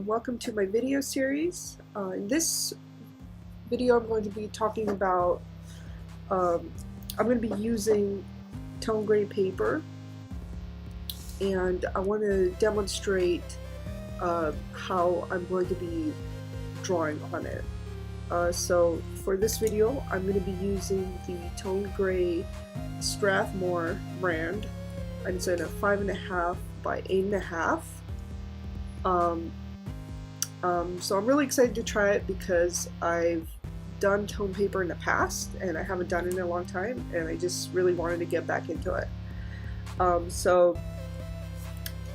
Welcome to my video series. In this video I'm going to be talking about, I'm going to be using tone gray paper, and I want to demonstrate how I'm going to be drawing on it. So for this video I'm going to be using the tone gray Strathmore brand, and it's in a 5.5 by 8.5. So I'm really excited to try it because I've done tone paper in the past and I haven't done it in a long time, and I just really wanted to get back into it. So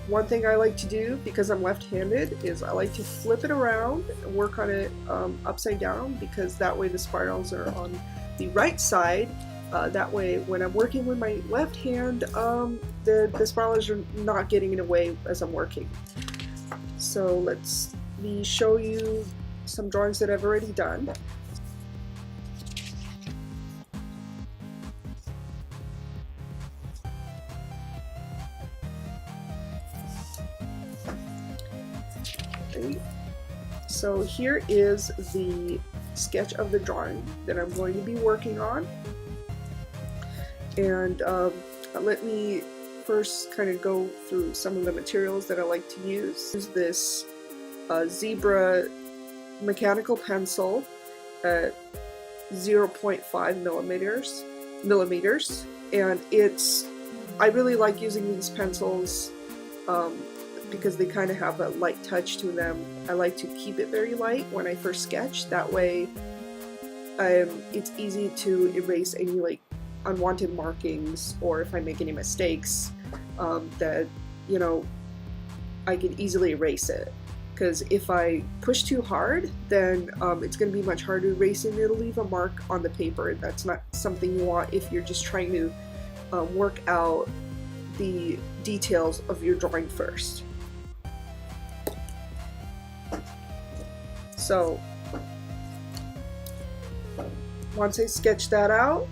one thing I like to do, because I'm left-handed, is I like to flip it around and work on it upside down, because that way the spirals are on the right side. That way when I'm working with my left hand, the spirals are not getting in the way as I'm working. So let's me show you some drawings that I've already done. Okay. So here is the sketch of the drawing that I'm going to be working on, and let me first kind of go through some of the materials that I like to use. Use this zebra mechanical pencil at 0.5 millimeters, and I really like using these pencils because they kind of have a light touch to them. I like to keep it very light when I first sketch. That way it's easy to erase any like unwanted markings, or if I make any mistakes, that, you know, I can easily erase it. Because if I push too hard, then it's going to be much harder to erase it, and it'll leave a mark on the paper. That's not something you want if you're just trying to work out the details of your drawing first. So once I sketch that out,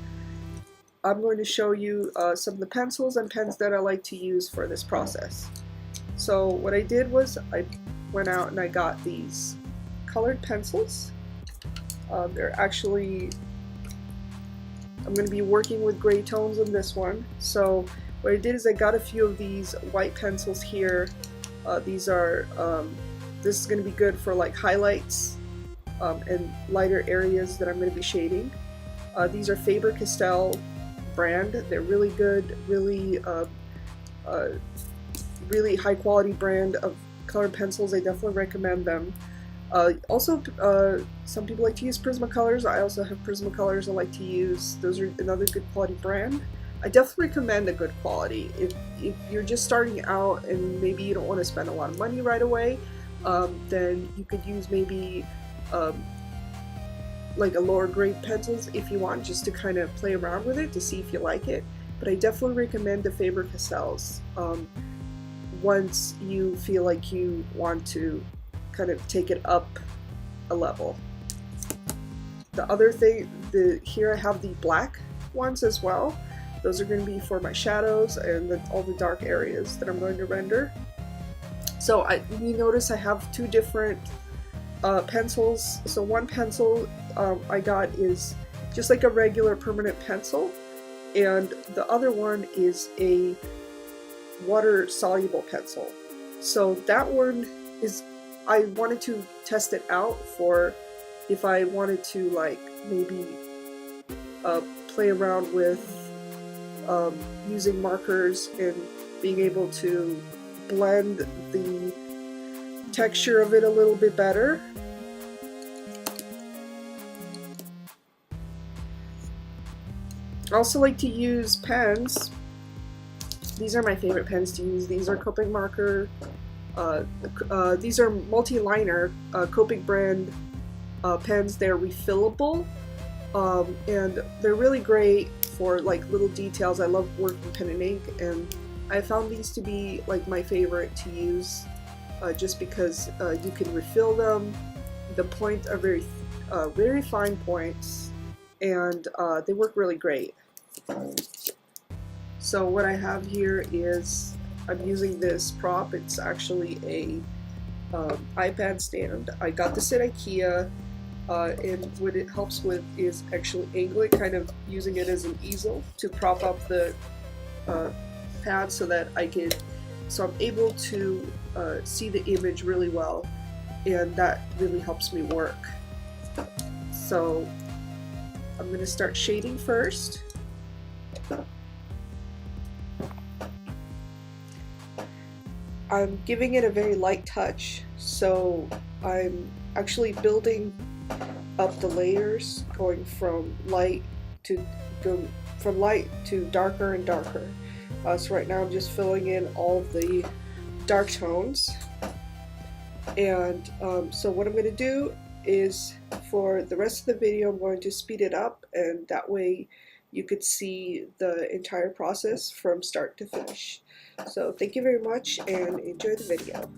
I'm going to show you some of the pencils and pens that I like to use for this process. So what I did was I went out and I got these colored pencils. They're actually, I'm going to be working with gray tones on this one. So what I did is I got a few of these white pencils here. These are, this is going to be good for like highlights and lighter areas that I'm going to be shading. These are Faber-Castel brand. They're really good, really really high quality brand of colored pencils. I definitely recommend them. Also, some people like to use Prismacolors. I also have Prismacolors I like to use. Those are another good quality brand. I definitely recommend a good quality. If you're just starting out and maybe you don't want to spend a lot of money right away, then you could use maybe like a lower grade pencils if you want, just to kind of play around with it to see if you like it. But I definitely recommend the Faber-Castels once you feel like you want to kind of take it up a level. The other thing, here I have the black ones as well. Those are going to be for my shadows and all the dark areas that I'm going to render. So you notice I have two different pencils. So one pencil I got is just like a regular permanent pencil, and the other one is a water soluble pencil. So that one is, I wanted to test it out for if I wanted to like maybe play around with using markers and being able to blend the texture of it a little bit better. I also like to use pens. These are my favorite pens to use. These are Copic marker. These are Multiliner Copic brand pens. They're refillable, and they're really great for like little details. I love working pen and ink, and I found these to be like my favorite to use, just because you can refill them. The points are very fine points, and they work really great. So what I have here is, I'm using this prop. It's actually a iPad stand. I got this at IKEA, and what it helps with is actually angling, kind of using it as an easel to prop up the pad so that I'm able to see the image really well, and that really helps me work. So I'm going to start shading first. I'm giving it a very light touch, so I'm actually building up the layers, going from light to darker and darker. So right now I'm just filling in all of the dark tones, and so what I'm going to do is, for the rest of the video, I'm going to speed it up, and that way you could see the entire process from start to finish. So thank you very much and enjoy the video.